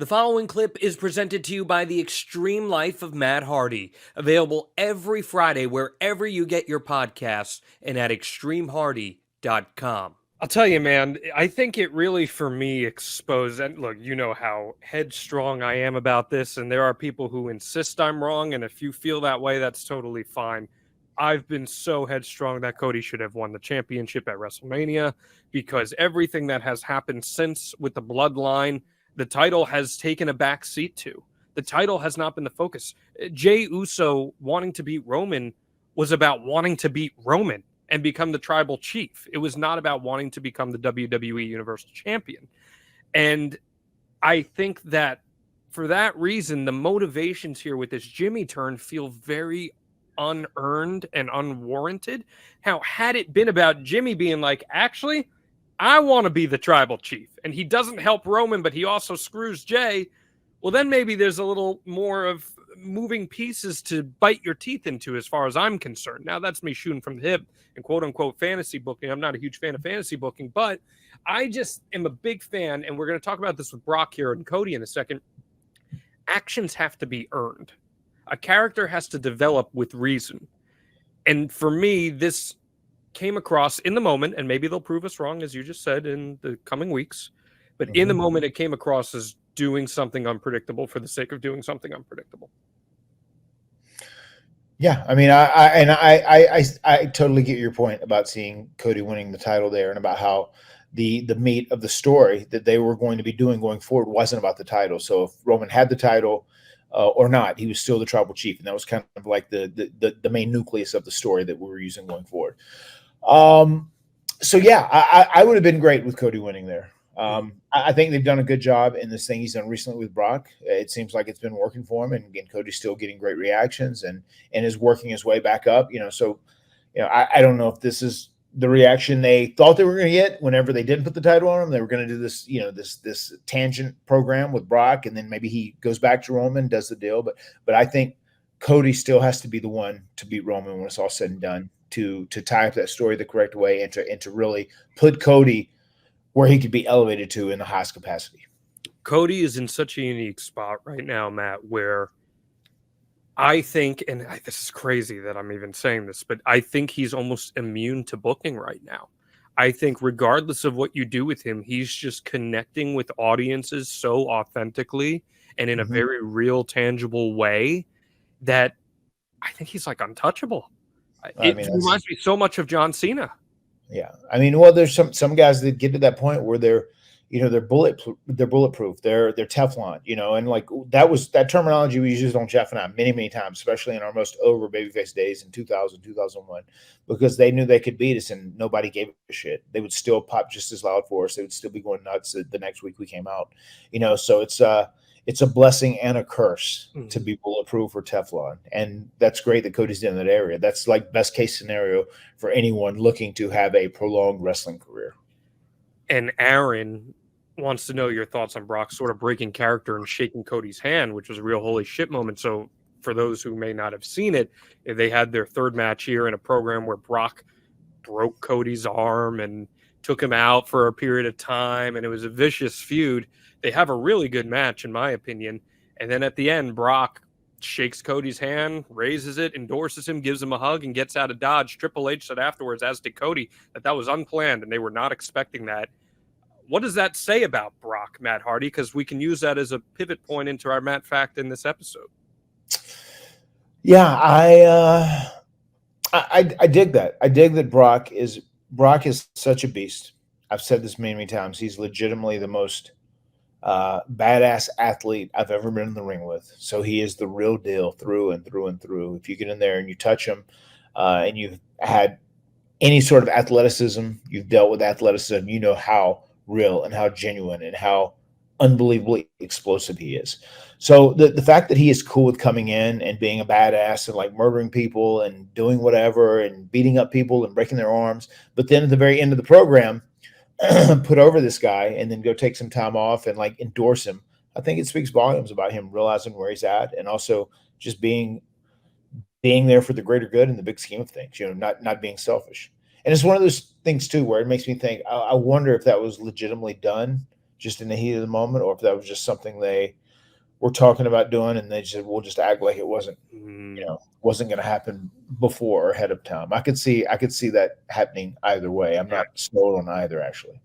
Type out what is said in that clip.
The following clip is presented to you by The Extreme Life of Matt Hardy, available every Friday wherever you get your podcasts and at extremehardy.com. I'll tell you, man, I think it really, for me, exposed, and look, you know how headstrong I am about this, and there are people who insist I'm wrong, and if you feel that way, that's totally fine. I've been so headstrong that Cody should have won the championship at WrestleMania because everything that has happened since with the bloodline, the title has taken a back seat to. The title has not been the focus. Jey Uso wanting to beat Roman was about wanting to beat Roman and become the tribal chief. It was not about wanting to become the WWE Universal Champion. And I think that for that reason, the motivations here with this Jimmy turn feel very unearned and unwarranted. How had it been about Jimmy being like, actually, I want to be the tribal chief, and he doesn't help Roman, but he also screws Jey, well, then maybe there's a little more of moving pieces to bite your teeth into as far as I'm concerned. Now, that's me shooting from the hip and quote-unquote fantasy booking. I'm not a huge fan of fantasy booking, but I just am a big fan, and we're going to talk about this with Brock here and Cody in a second. Actions have to be earned. A character has to develop with reason. And for me, this came across in the moment, and maybe they'll prove us wrong, as you just said, in the coming weeks. But in the moment, it came across as doing something unpredictable for the sake of doing something unpredictable. Yeah, I mean, I totally get your point about seeing Cody winning the title there, and about how the meat of the story that they were going to be doing going forward wasn't about the title. So if Roman had the title or not, he was still the tribal chief, and that was kind of like the main nucleus of the story that we were using going forward. So yeah, I would have been great with Cody winning there. I think they've done a good job in this thing he's done recently with Brock. It seems like it's been working for him, and again, Cody's still getting great reactions and is working his way back up. So I don't know if this is the reaction they thought they were going to get whenever they didn't put the title on him. They were going to do this, this tangent program with Brock, and then maybe he goes back to Roman, does the deal. But I think Cody still has to be the one to beat Roman when it's all said and done, to tie up that story the correct way, and to really put Cody where he could be elevated to in the highest capacity. Cody is in such a unique spot right now, Matt, where I think, and this is crazy that I'm even saying this, but I think he's almost immune to booking right now. I think regardless of what you do with him, he's just connecting with audiences so authentically and in a very real, tangible way that I think he's like untouchable. It reminds me so much of John Cena. Yeah, I mean, well, there's some guys that get to that point where they're bulletproof, they're Teflon, and like that terminology we used on Jeff and I many times, especially in our most over babyface days in 2000, 2001, because they knew they could beat us and nobody gave a shit. They would still pop just as loud for us. They would still be going nuts the next week we came out, so it's a blessing and a curse to be bulletproof or Teflon. And that's great that Cody's in that area. That's like best case scenario for anyone looking to have a prolonged wrestling career. And Aaron wants to know your thoughts on Brock sort of breaking character and shaking Cody's hand, which was a real holy shit moment. So for those who may not have seen it, they had their third match here in a program where Brock broke Cody's arm and took him out for a period of time. And it was a vicious feud. They have a really good match, in my opinion. And then at the end, Brock shakes Cody's hand, raises it, endorses him, gives him a hug, and gets out of Dodge. Triple H said afterwards, as did Cody, that was unplanned, and they were not expecting that. What does that say about Brock, Matt Hardy? Because we can use that as a pivot point into our Matt Fact in this episode. Yeah, I dig that. I dig that Brock is such a beast. I've said this many times. He's legitimately the most badass athlete I've ever been in the ring with. So he is the real deal through and through and through. If you get in there and you touch him, and you've had any sort of athleticism, you've dealt with athleticism, you know how real and how genuine and how unbelievably explosive he is. So the fact that he is cool with coming in and being a badass and like murdering people and doing whatever and beating up people and breaking their arms, but then at the very end of the program, put over this guy and then go take some time off and like endorse him, I think it speaks volumes about him realizing where he's at, and also just being there for the greater good in the big scheme of things, not being selfish. And it's one of those things too where it makes me think, I wonder if that was legitimately done just in the heat of the moment, or if that was just something they were talking about doing, and they just we'll just act like it wasn't, wasn't going to happen before or ahead of time. I could see that happening either way. I'm not sold on either, actually.